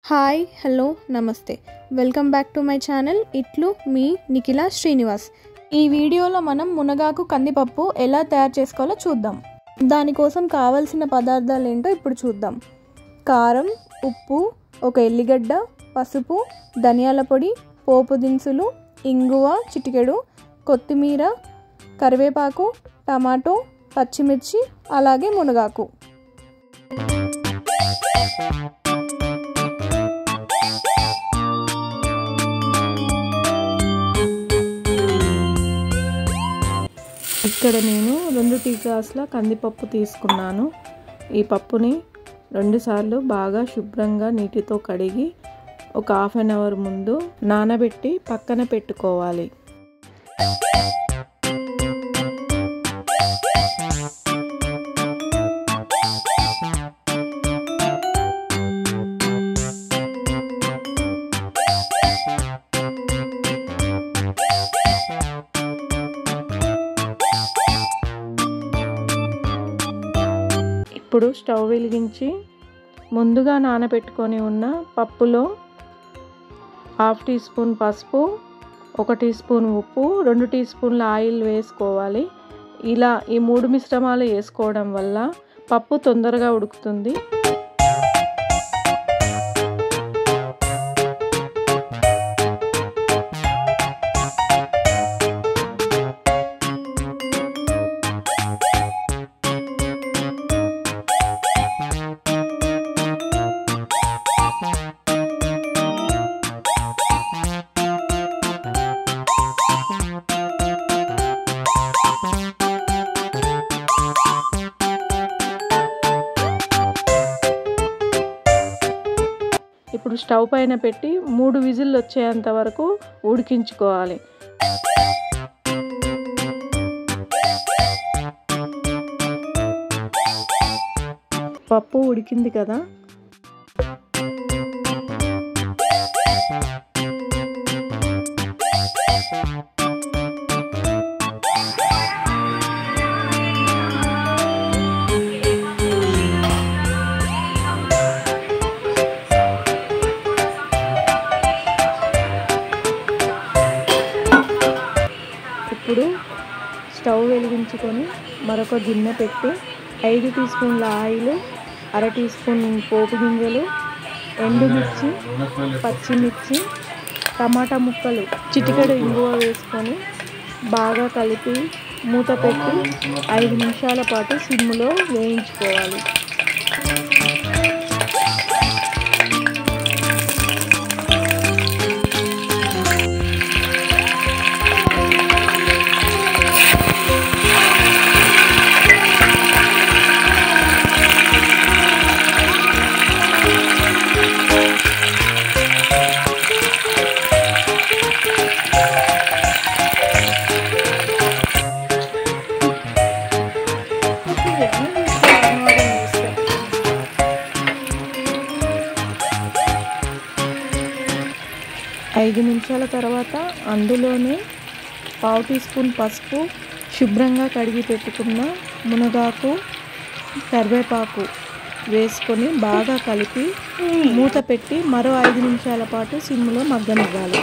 Hi hello నమస్తే welcome back to my channel ఇట్లు మీ నిఖిల శ్రీనివాస్. ఈ వీడియోలో మనం మునగాకు కందిపప్పు ఎలా తయారు చేసుకోవాలో చూద్దాం. దానికోసం కావాల్సిన పదార్థాలు ఏంటో ఇప్పుడు చూద్దాం. కారం, ఉప్పు, ఒక ఎల్లిగడ్డ, పసుపు, ధనియాల పొడి, పోపు దినుసులు, ఇంగువ చిటికెడు, కొత్తిమీర, కరివేపాకు, టమాటో, పచ్చిమిర్చి, అలాగే మునగాకు. ఇక్కడ నేను 2 టీ గ్లాసుల కందిపప్పు తీసుకున్నాను. ఈ పప్పుని 2 సార్లు బాగా శుభ్రంగా నీటితో కడిగి ఒక హాఫ్ అన్ అవర్ ముందు నానబెట్టి పక్కన పెట్టుకోవాలి. ఇప్పుడు స్టవ్ వెలిగించి ముందుగా నానబెట్టుకొని ఉన్న పప్పులో 1/2 టీ స్పూన్ పసుపు, 1 టీ స్పూన్ ఉప్పు, 2 టీ స్పూన్ల ఆయిల్ వేసుకోవాలి. ఇలా ఈ 3 మిశ్రమాలు వేసుకోవడం వల్ల పప్పు తొందరగా ఉడుకుతుంది. ఇప్పుడు స్టవ్ పైన పెట్టి 3 విజిల్లు వచ్చేంత వరకు ఉడికించుకోవాలి. పప్పు ఉడికింది కదా, ఇప్పుడు స్టవ్ వెలిగించుకొని మరొక గిన్నె పెట్టి 5 టీ స్పూన్ల ఆయిల్, 1/2 టీ స్పూన్ పోపు గింజలు, ఎండుమిర్చి, పచ్చిమిర్చి, టమాటా ముక్కలు, చిటికెడు ఇంగువ వేసుకొని బాగా కలిపి మూత పెట్టి 5 నిమిషాల పాటు సిమ్లో వేయించుకోవాలి. ఐదు నిమిషాల తర్వాత అందులోనే 1/2 టీ స్పూన్ పసుపు, శుభ్రంగా కడిగి పెట్టుకున్న మునగాకు, కరివేపాకు వేసుకొని బాగా కలిపి మూత పెట్టి మరో 5 నిమిషాల పాటు సిమ్లో మగ్గనివ్వాలి.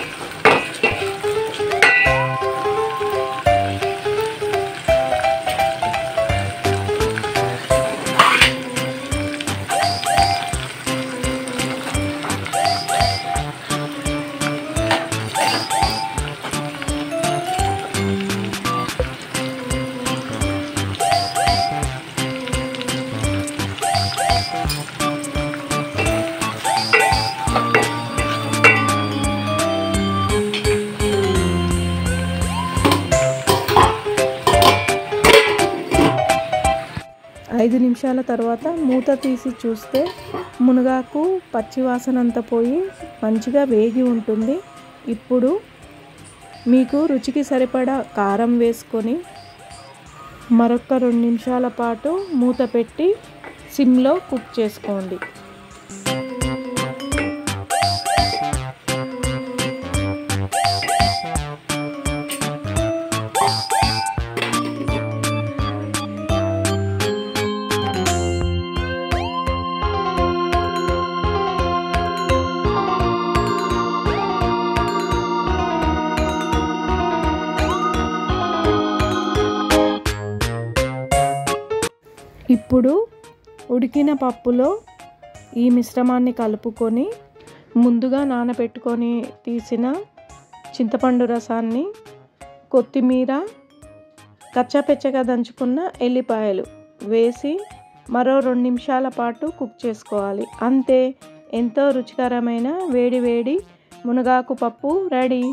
ఐదు నిమిషాల తర్వాత మూత తీసి చూస్తే మునగాకు పచ్చివాసనంతా పోయి మంచిగా వేగి ఉంటుంది. ఇప్పుడు మీకు రుచికి సరిపడా కారం వేసుకొని మరొక 2 నిమిషాల పాటు మూత పెట్టి సిమ్లో కుక్ చేసుకోండి. ఇప్పుడు ఉడికిన పప్పులో ఈ మిశ్రమాన్ని కలుపుకొని ముందుగా నానబెట్టుకొని తీసిన చింతపండు రసాన్ని, కొత్తిమీర, కచ్చాపెచ్చగా దంచుకున్న ఎల్లిపాయలు వేసి మరో 2 నిమిషాల పాటు కుక్ చేసుకోవాలి. అంతే, ఎంతో రుచికరమైన వేడి వేడి మునగాకు పప్పు రెడీ.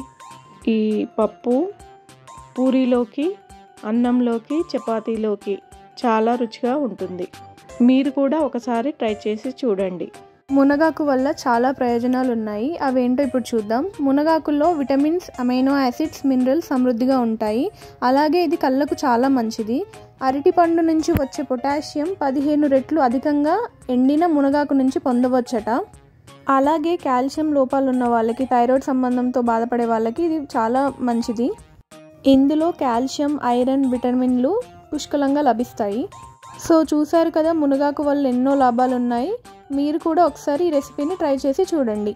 ఈ పప్పు పూరీలోకి, అన్నంలోకి, చపాతీలోకి చాలా రుచిగా ఉంటుంది. మీరు కూడా ఒకసారి ట్రై చేసి చూడండి. మునగాకు వల్ల చాలా ప్రయోజనాలు ఉన్నాయి. అవేంటో ఇప్పుడు చూద్దాం. మునగాకుల్లో విటమిన్స్, అమైనో యాసిడ్స్, మినరల్స్ సమృద్ధిగా ఉంటాయి. అలాగే ఇది కళ్ళకు చాలా మంచిది. అరటిపండు నుంచి వచ్చే పొటాషియం 15 రెట్లు అధికంగా ఎండిన మునగాకు నుంచి పొందవచ్చట. అలాగే కాల్షియం లోపాలు ఉన్న వాళ్ళకి, థైరాయిడ్ సంబంధంతో బాధపడే వాళ్ళకి ఇది చాలా మంచిది. ఇందులో కాల్షియం, ఐరన్, విటమిన్లు పుష్కలంగా లభిస్తాయి. సో చూసారు కదా, మునగాకు వల్ల ఎన్నో లాభాలు ఉన్నాయి. మీరు కూడా ఒకసారి ఈ రెసిపీని ట్రై చేసి చూడండి.